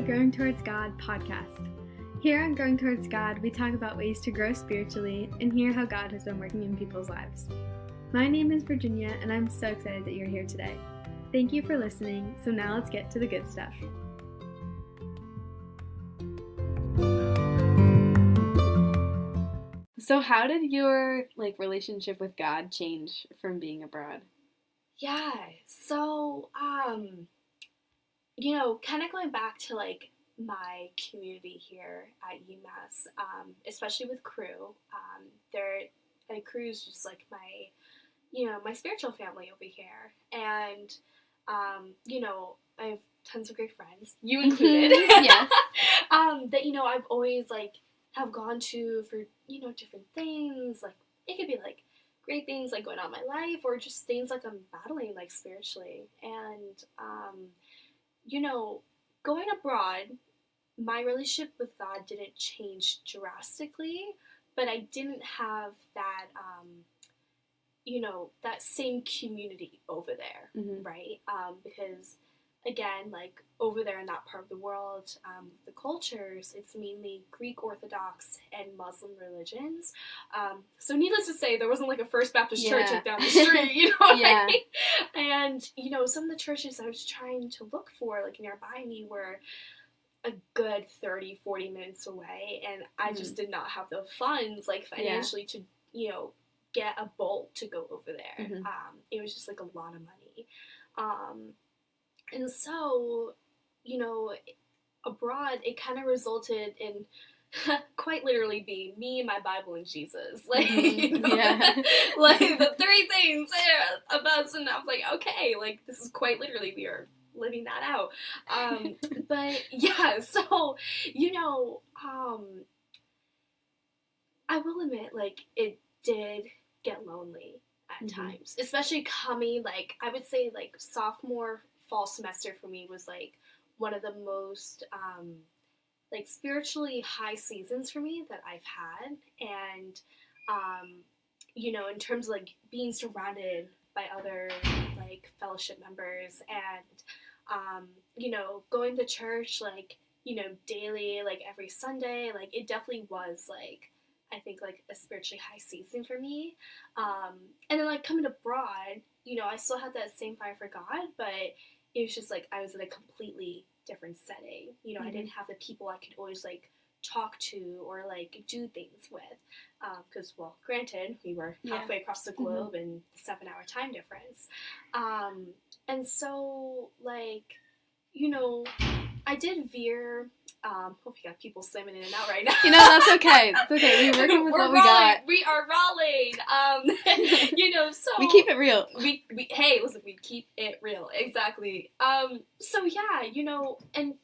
the Growing Towards God podcast. Here on Growing Towards God, we talk about ways to grow spiritually and hear how God has been working in people's lives. My name is Virginia, and I'm so excited that you're here today. Thank you for listening, so now let's get to the good stuff. So how did your relationship with God change from being abroad? Yeah, so, kind of going back to, my community here at UMass, especially with Crew, Crew is just, my spiritual family over here, and, I have tons of great friends, you included, Yes, that, I've always, have gone to for, different things, it could be, great things going on in my life or just things I'm battling spiritually. And going abroad, my relationship with God didn't change drastically, but I didn't have that that same community over there, right? Because again, over there in that part of the world, the cultures, it's mainly Greek Orthodox and Muslim religions. So needless to say, there wasn't a First Baptist church down the street, you know what I mean? And, some of the churches I was trying to look for, nearby me were a good 30, 40 minutes away, and I just did not have the funds, financially to, get a bolt to go over there. It was just, a lot of money. And so, abroad, it kind of resulted in quite literally being me, my Bible, and Jesus. The three things of us, and I was okay, this is quite literally, we are living that out. But, yeah, so, I will admit, it did get lonely at times, especially coming, I would say, sophomore fall semester for me was one of the most spiritually high seasons for me that I've had. And in terms of being surrounded by other fellowship members and going to church daily, every Sunday, it definitely was I think a spiritually high season for me. And then coming abroad, I still had that same fire for God, but it was just I was in a completely different setting. I didn't have the people I could always talk to or do things with. Because, well, granted, we were halfway across the globe and 7-hour time difference. And so, I did veer. We got people slamming in and out right now. That's okay. It's okay. We're working with what we got. We are rolling. So we keep it real. We hey, listen, we keep it real. Exactly. So yeah, and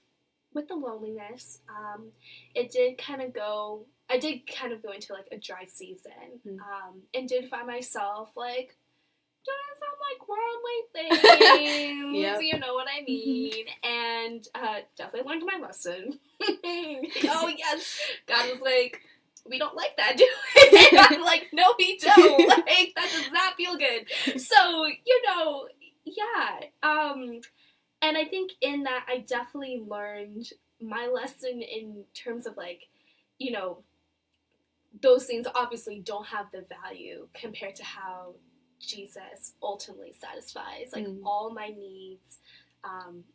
with the loneliness, I did kind of go into a dry season. And did find myself doing some worldly things. Yep. You know what I mean? And definitely learned my lesson. Oh yes, God was we don't like that, do we? I'm no, we don't. That does not feel good. So, yeah. And I think in that I definitely learned my lesson in terms of those things obviously don't have the value compared to how Jesus ultimately satisfies all my needs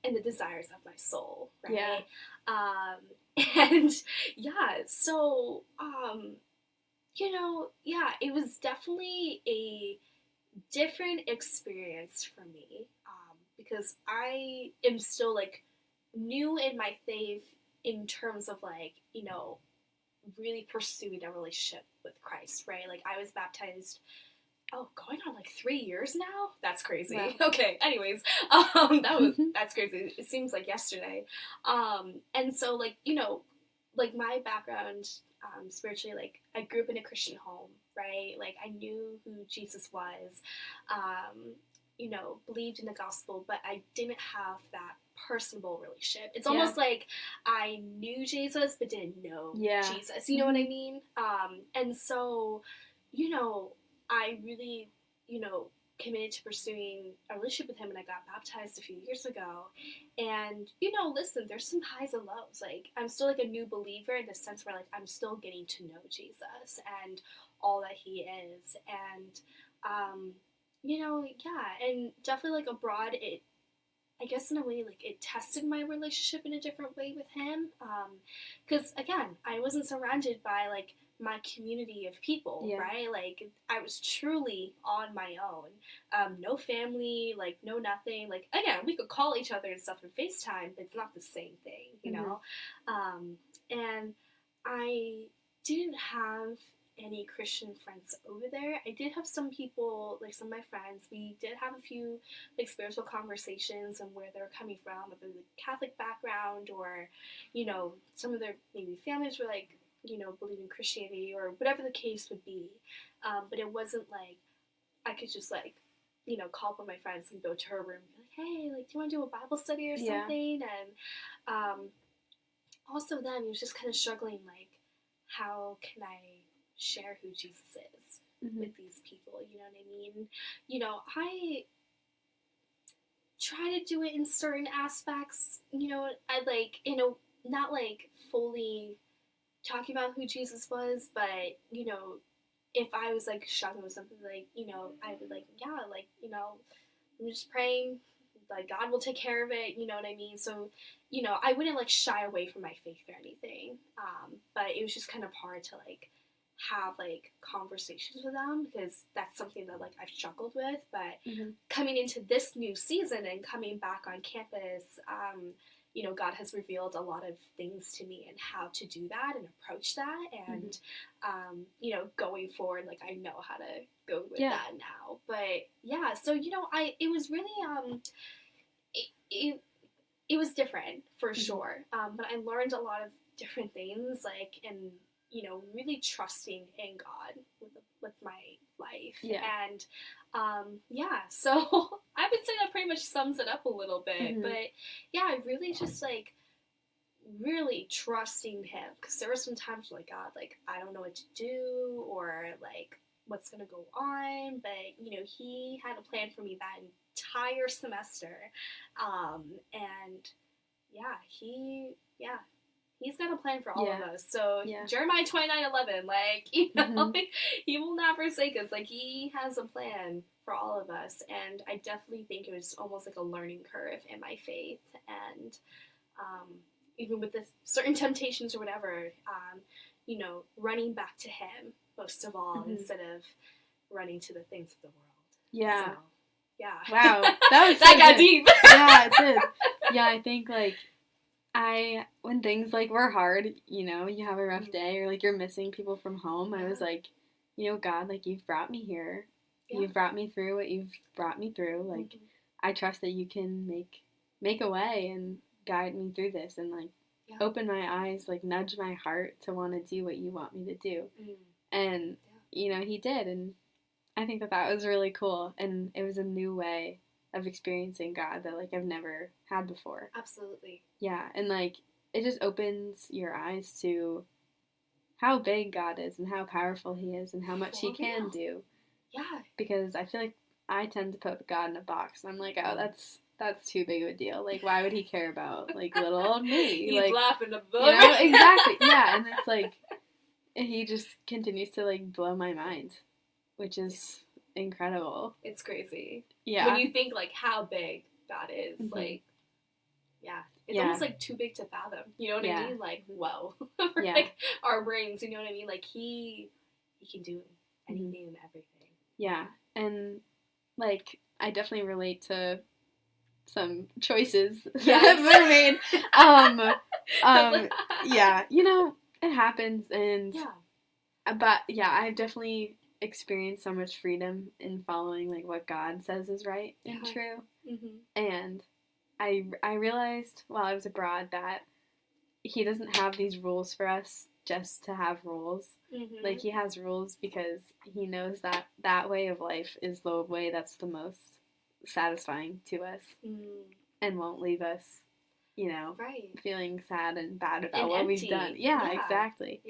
and the desires of my soul, right? Yeah. And yeah, so it was definitely a different experience for me because I am still new in my faith in terms of really pursuing a relationship with Christ, right? I was baptized going on 3 years now? That's crazy. Wow. Okay, anyways, that's crazy. It seems like yesterday. And so my background spiritually, I grew up in a Christian home, right? I knew who Jesus was, believed in the gospel, but I didn't have that personable relationship. It's almost I knew Jesus but didn't know Jesus. You know what I mean? And so, I really, committed to pursuing a relationship with him, and I got baptized a few years ago. And, listen, there's some highs and lows. Like, I'm still, like, a new believer in the sense where, like, I'm still getting to know Jesus and all that he is. And, and definitely, like, abroad, I guess in a way, like, it tested my relationship in a different way with him. Because, again, I wasn't surrounded by, like, my community of people, right? Like, I was truly on my own. No family, like, no nothing. Like, again, we could call each other and stuff on FaceTime, but it's not the same thing, you know? And I didn't have any Christian friends over there. I did have some people, like some of my friends, we did have a few, like, spiritual conversations and where they were coming from, whether the Catholic background or, some of their maybe families were, like, believe in Christianity or whatever the case would be. But it wasn't like I could just, like, call up on my friends and go to her room and be like, hey, like, do you want to do a Bible study or something? And also then he was just kind of struggling, like, how can I share who Jesus is with these people, you know what I mean? I try to do it in certain aspects, I, like, not, like, fully talking about who Jesus was, but, if I was, like, struggling with something, like, I would, like, I'm just praying, like, God will take care of it, you know what I mean? So, I wouldn't, like, shy away from my faith or anything, but it was just kind of hard to, like, have, like, conversations with them, because that's something that, like, I've struggled with. But coming into this new season and coming back on campus, God has revealed a lot of things to me and how to do that and approach that. And, going forward, like, I know how to go with that now. But, yeah, so, it was really, it was different, for sure. But I learned a lot of different things, like, and, really trusting in God with my life. And, so I would say that pretty much sums it up a little bit. But, I really just, like, really trusting him, because there were some times where, like, God, like, I don't know what to do, or, like, what's gonna go on, but, he had a plan for me that entire semester, and, he's got a plan for all of us. So Jeremiah 29:11, like, he will not forsake us. Like, he has a plan for all of us. And I definitely think it was almost like a learning curve in my faith. And even with the certain temptations or whatever, running back to him most of all, instead of running to the things of the world. Yeah. So, yeah. Wow. That was that got deep. Yeah, it did. Yeah, I think, like, when things, like, were hard, you have a rough day, or, like, you're missing people from home, I was like, God, like, you've brought me here. You've brought me through what you've brought me through. Like, I trust that you can make a way and guide me through this, and, like, open my eyes, like, nudge my heart to want to do what you want me to do. And, he did, and I think that was really cool, and it was a new way of experiencing God that, like, I've never had before. Absolutely. Yeah, and, like, it just opens your eyes to how big God is and how powerful he is and how much he can do. Yeah. Because I feel like I tend to put God in a box, and I'm like, oh, that's too big of a deal. Like, why would he care about, like, little old me? He's like, laughing about it. Exactly. Yeah, and it's like, he just continues to, like, blow my mind, which is incredible. It's crazy. Yeah. When you think, like, how big God is, like, it's almost, like, too big to fathom. You know what I mean? Like, whoa. For, like, our brains, you know what I mean? Like, he can do anything and everything. Yeah, and, like, I definitely relate to some choices that were made. Yeah, it happens, and but I've definitely experienced so much freedom in following, like, what God says is right and true. And I realized while I was abroad that he doesn't have these rules for us just to have rules. Like, he has rules because he knows that that way of life is the way that's the most satisfying to us and won't leave us, feeling sad and bad about what we've done. Yeah, exactly.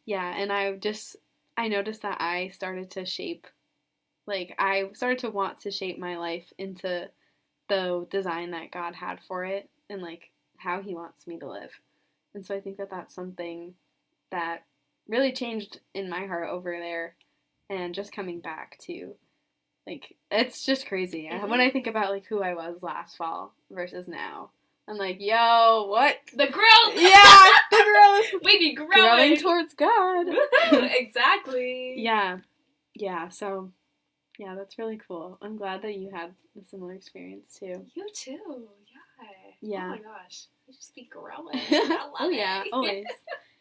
Yeah, and I noticed that I started to shape, like, I started to want to shape my life into the design that God had for it and, like, how he wants me to live. And so I think that that's something that really changed in my heart over there, and just coming back to, like, it's just crazy. When I think about, like, who I was last fall versus now, I'm like, yo, what? The growth! Yeah, the growth! We be growing! Growing towards God. Exactly. Yeah. Yeah, so, yeah, that's really cool. I'm glad that you had a similar experience, too. You too, yeah. Yeah. Oh my gosh. We just be growing. I love oh, yeah, always.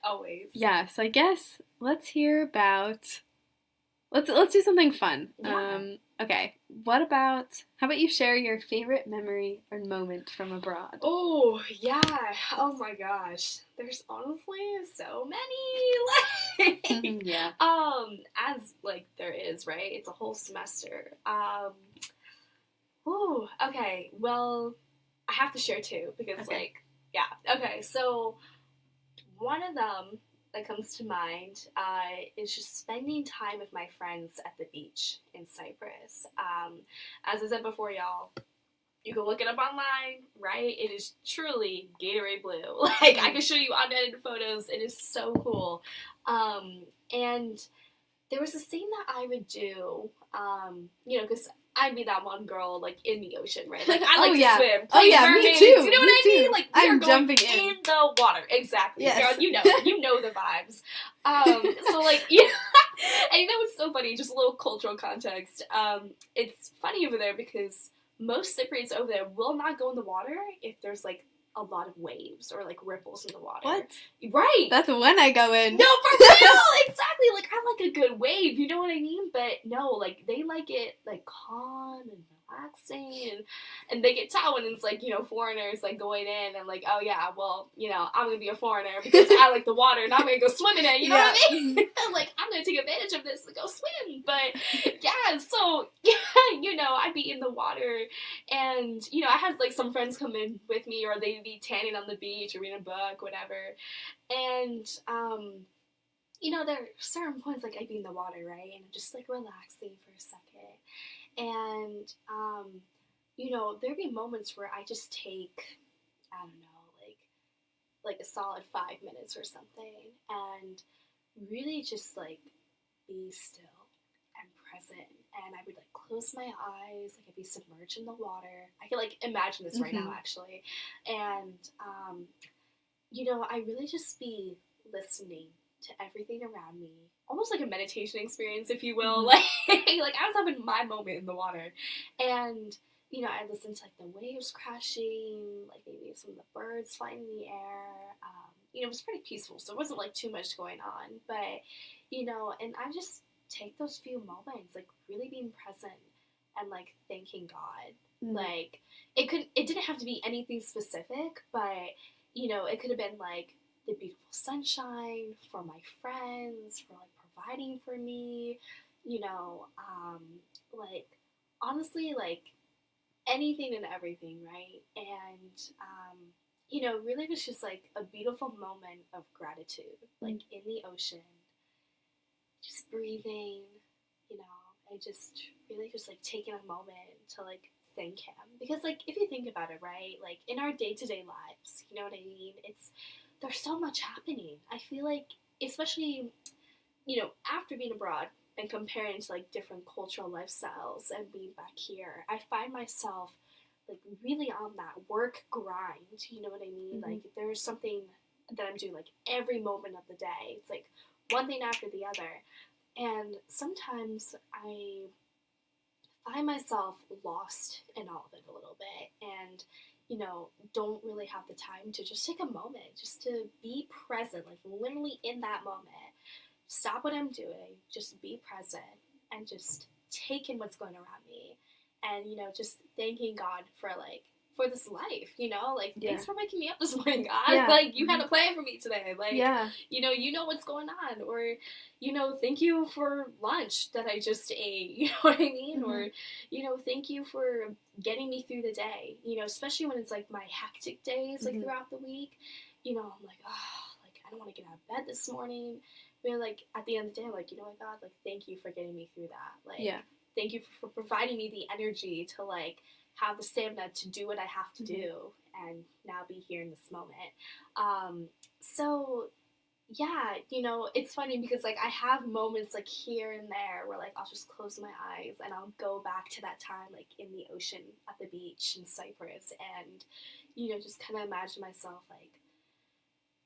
Always. Yeah, so I guess let's hear about, let's do something fun. Yeah. Okay, how about you share your favorite memory or moment from abroad? Oh, yeah. Oh my gosh. There's honestly so many. Like, Yeah. as, like, there is, right? It's a whole semester. Oh, okay. Well, I have to share two because, Okay. like, yeah. Okay, so one of them that comes to mind is just spending time with my friends at the beach in Cyprus. As I said before, y'all, you can look it up online, right? It is truly Gatorade blue. Like, I can show you unedited photos. It is so cool. And there was this thing that I would do, because I'd be that one girl, like, in the ocean, right? Like, I like to swim, play mermaids, me too. You know what I mean? Like, we I'm are going jumping in the water. Exactly. Yes. Girl, you know the vibes. So, like, yeah. And you know what's so funny? Just a little cultural context. It's funny over there because most Cypriots over there will not go in the water if there's, like, a lot of waves or, like, ripples in the water. What? Right. That's when I go in. No, for real! Exactly. Like, I like a good wave, you know what I mean? But no, like, they like it, like, calm and relaxing, and they get towed when it's, like, foreigners, like, going in, and, like, oh, yeah, well, I'm gonna be a foreigner because I like the water, and I'm gonna go swim in it, you know what I mean? Like, I'm gonna take advantage of this and go swim, but, yeah, so, yeah, I'd be in the water, and, I had, like, some friends come in with me, or they'd be tanning on the beach, or reading a book, whatever, and, there are certain points, like, I'd be in the water, right, and I'm just, like, relaxing for a second, and, there'd be moments where I just take, I don't know, like a solid 5 minutes or something, and really just, like, be still and present, and I would, like, close my eyes, like, I'd be submerged in the water. I can, like, imagine this right now, actually, and, I really just be listening to everything around me, almost like a meditation experience, if you will. Like I was having my moment in the water, and I listened to, like, the waves crashing, like maybe some of the birds flying in the air. It was pretty peaceful, so it wasn't, like, too much going on, but and I just take those few moments, like, really being present and, like, thanking God. Like, it didn't have to be anything specific, but it could have been, like, the beautiful sunshine, for my friends, for, like, providing for me, like, honestly, like, anything and everything, right? And, really it was just, like, a beautiful moment of gratitude, like, in the ocean, just breathing, and just really just, like, taking a moment to, like, thank him. Because, like, if you think about it, right, like, in our day-to-day lives, you know what I mean? There's so much happening. I feel like, especially, after being abroad and comparing to, like, different cultural lifestyles and being back here, I find myself, like, really on that work grind, you know what I mean? Like, there's something that I'm doing, like, every moment of the day. It's, like, one thing after the other. And sometimes I find myself lost in all of it a little bit, and don't really have the time to just take a moment, just to be present, like, literally in that moment. Stop what I'm doing, just be present, and just take in what's going around me, and just thanking God for this life, like, thanks for waking me up this morning, God. Like, you had a plan for me today, like, you know what's going on, or thank you for lunch that I just ate, you know what I mean, or thank you for getting me through the day, especially when it's, like, my hectic days, like, throughout the week, I'm like, oh, like, I don't want to get out of bed this morning, but, like, at the end of the day, I'm like, you know what, God, like, thank you for getting me through that, like, thank you for providing me the energy to, like, have the stamina to do what I have to do and now be here in this moment. So yeah, you know, it's funny because, like, I have moments, like, here and there where, like, I'll just close my eyes and I'll go back to that time, like, in the ocean at the beach in Cyprus and, you know, just kind of imagine myself, like,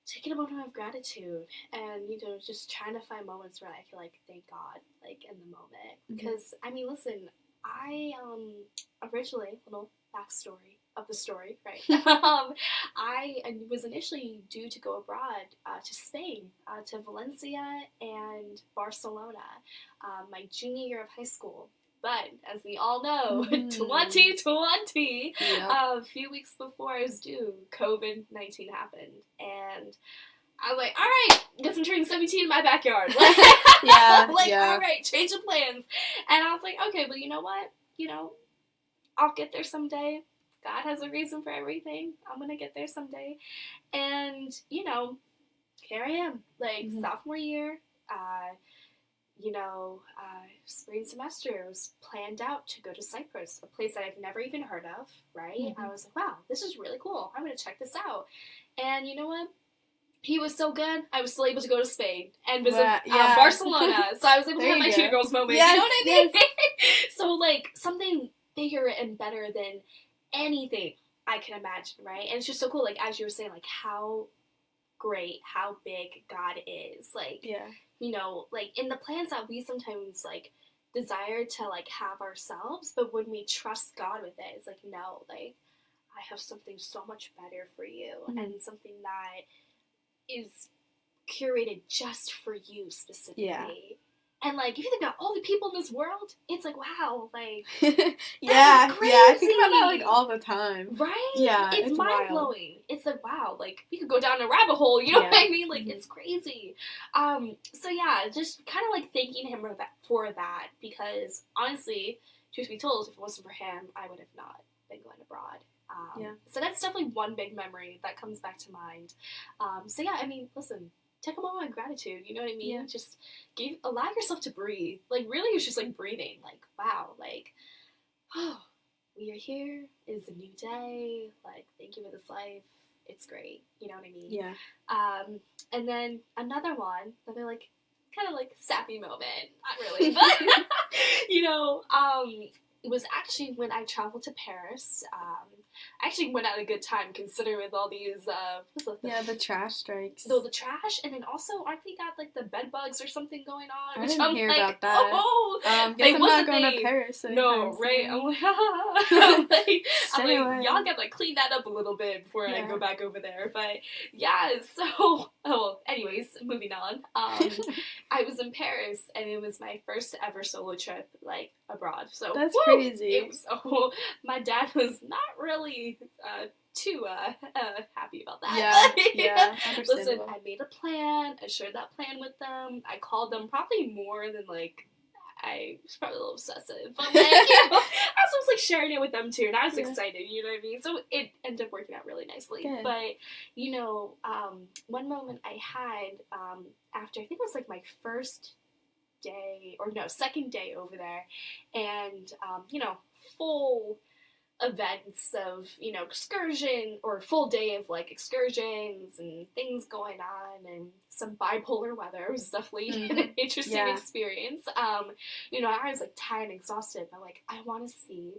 taking a moment of gratitude and, you know, just trying to find moments where I can, like, thank God, like, in the moment. Because, I mean, listen, I, originally, little backstory of the story, right? I was initially due to go abroad to Spain, to Valencia and Barcelona, my junior year of high school. But, as we all know, 2020, a few weeks before I was due, COVID-19 happened. And I was like, all right, guess I'm turning 17 in my backyard. Like, all right, change of plans. And I was like, okay, well, you know what? You know, I'll get there someday. God has a reason for everything. I'm going to get there someday. And, you know, here I am, like, sophomore year, you know, spring semester was planned out to go to Cyprus, a place that I've never even heard of, right? I was like, wow, this is really cool. I'm going to check this out. And you know what? He was so good, I was still able to go to Spain and visit Barcelona. So I was able to have my two girls moment. Yes, you know what I mean? So, like, something bigger and better than anything I can imagine, right? And it's just so cool, like, as you were saying, like, how great, how big God is. Like, you know, like, in the plans that we sometimes, like, desire to, like, have ourselves, but when we trust God with it, it's like, no, like, I have something so much better for you, and something that is curated just for you specifically. Yeah. And, like, if you think about all the people in this world, it's like, wow, like, yeah, I think about that, like, all the time. Right? Yeah, it's mind-blowing. It's like, wow, like, we could go down a rabbit hole, you know what I mean? Like, it's crazy. So, yeah, just kind of, like, thanking him for that, because, honestly, truth be told, if it wasn't for him, I would have not been going abroad. So that's definitely one big memory that comes back to mind. So, yeah, I mean, listen, take a moment of gratitude, you know what I mean? Yeah. Just allow yourself to breathe. Like, really, it's just, like, breathing. Like, wow, like, oh, we are here. It's a new day. Like, thank you for this life. It's great. You know what I mean? Yeah. And then another like, kind of, like, sappy moment. Not really, but, you know, it was actually when I traveled to Paris. I actually went at a good time, considering with all these, the trash strikes. No, the trash, and then also, aren't we got, like, the bed bugs or something going on? I didn't hear about that. Oh, guess I'm not going to Paris. No, right? I'm like, I'm like, y'all gotta, like, clean that up a little bit before I go back over there. But, yeah, so, anyways, moving on. I was in Paris, and it was my first ever solo trip, like, abroad. So that's crazy. It was, my dad was not really too happy about that. Yeah, Listen, I made a plan. I shared that plan with them. I called them probably more than, like, I was probably a little obsessive. But, like, you know, I was, like, sharing it with them too, and I was excited, you know what I mean? So it ended up working out really nicely. Good. But, you know, one moment I had after, I think it was, like, my second day over there, and, you know, full events of, you know, excursion, or full day of, like, excursions and things going on, and some bipolar weather. It was definitely an interesting experience. You know, I was, like, tired and exhausted, but, like, I want to see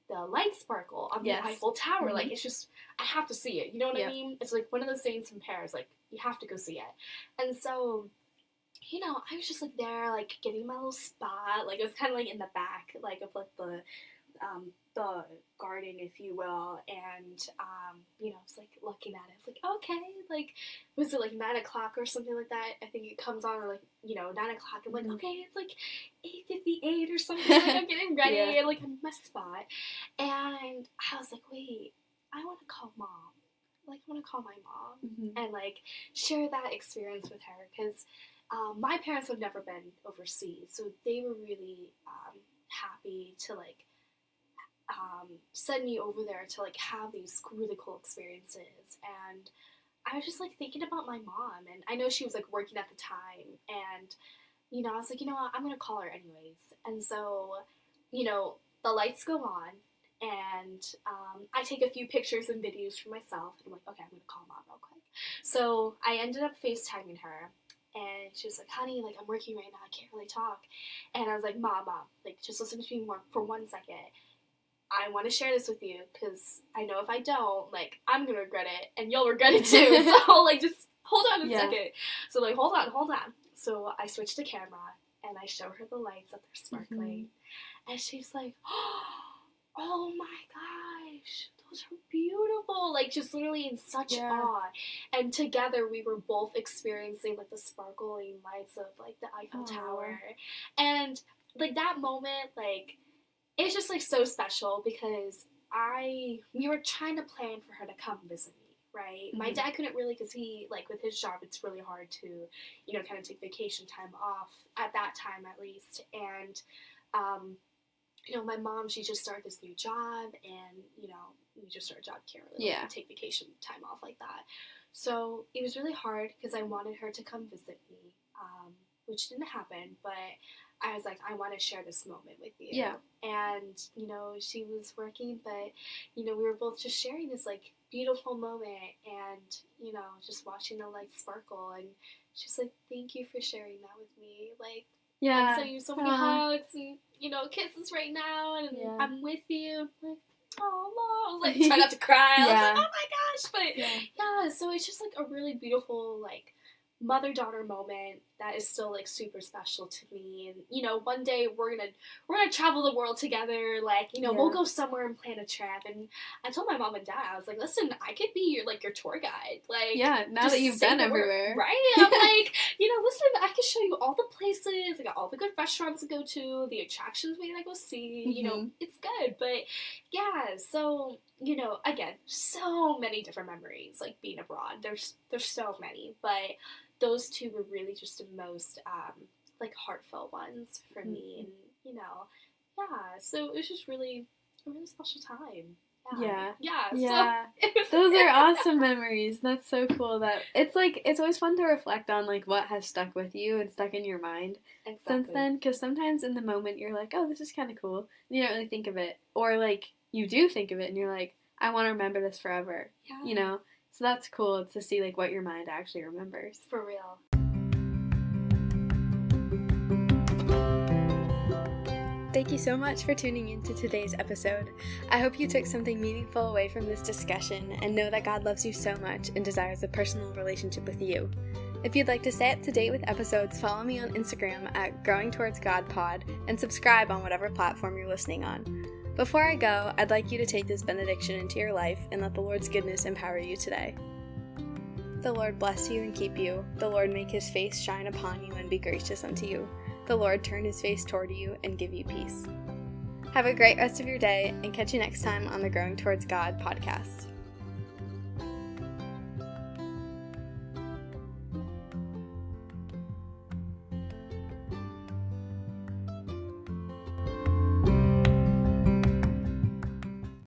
the light sparkle on the Eiffel Tower. Like, it's just, I have to see it, you know what I mean? It's, like, one of those things from Paris, like, you have to go see it. And so, you know, I was just, like, there, like, getting my little spot. Like, it was kind of, like, in the back, like, of, like, the garden, if you will, and, you know, I was, like, looking at it. It's like, okay, like, was it, like, 9 o'clock or something like that? I think it comes on, or, like, you know, 9 o'clock. I'm like, okay, it's, like, 8:58 or something. Like, I'm getting ready, and, like, I'm in my spot. And I was like, wait, I want to call Mom. Like, I want to call my mom and, like, share that experience with her, because my parents have never been overseas, so they were really happy to, like, send me over there to, like, have these really cool experiences. And I was just, like, thinking about my mom, and I know she was, like, working at the time, and, you know, I was like, you know what, I'm gonna call her anyways. And so the lights go on, and I take a few pictures and videos for myself. And I'm like, okay, I'm going to call Mom real quick. So I ended up FaceTiming her, and she was like, honey, like, I'm working right now. I can't really talk. And I was like, Mom, like, just listen to me for 1 second. I want to share this with you, because I know if I don't, like, I'm going to regret it, and you'll regret it too. So, like, just hold on a second. So, like, hold on. So I switched the camera, and I show her the lights that they're sparkling. And she's like, oh my gosh, those are beautiful. Like, just literally in such awe. And together we were both experiencing, like, the sparkling lights of, like, the Eiffel Tower. And, like, that moment, like, it's just, like, so special, because we were trying to plan for her to come visit me, right? My dad couldn't really, because he, like, with his job, it's really hard to, kind of take vacation time off, at that time at least. And, my mom, she just started this new job, and, we just started a job, can't really take vacation time off like that. So it was really hard, because I wanted her to come visit me, which didn't happen, but I was like, I want to share this moment with you. Yeah. And, she was working, but, we were both just sharing this, like, beautiful moment, and, just watching the lights sparkle, and she's like, thank you for sharing that with me. Like, I'm sending you so many hugs and, kisses right now, and I'm with you. I'm like, oh, Mom. I was like, try not to cry. I was like, oh my gosh. But, so it's just, like, a really beautiful, like, mother-daughter moment that is still, like, super special to me. And, one day we're gonna travel the world together. Like, we'll go somewhere and plan a trip. And I told my mom and dad, I was like, listen, I could be your tour guide. Like, now that you've been everywhere, right? I'm like, listen, I can show you all the places. I got all the good restaurants to go to, the attractions we gotta go see. It's good. But so again, so many different memories, like, being abroad. There's so many, but those two were really just the most, like, heartfelt ones for me. And, so it was just really a really special time. Those are awesome memories. That's so cool. That it's always fun to reflect on, like, what has stuck with you and stuck in your mind since then, because sometimes in the moment you're like, oh, this is kind of cool, and you don't really think of it, or, like, you do think of it and you're like, I want to remember this forever. So that's cool to see, like, what your mind actually remembers. For real. Thank you so much for tuning into today's episode. I hope you took something meaningful away from this discussion, and know that God loves you so much and desires a personal relationship with you. If you'd like to stay up to date with episodes, follow me on Instagram at GrowingTowardsGodPod, and subscribe on whatever platform you're listening on. Before I go, I'd like you to take this benediction into your life and let the Lord's goodness empower you today. The Lord bless you and keep you. The Lord make his face shine upon you and be gracious unto you. The Lord turn his face toward you and give you peace. Have a great rest of your day, and catch you next time on the Growing Towards God podcast.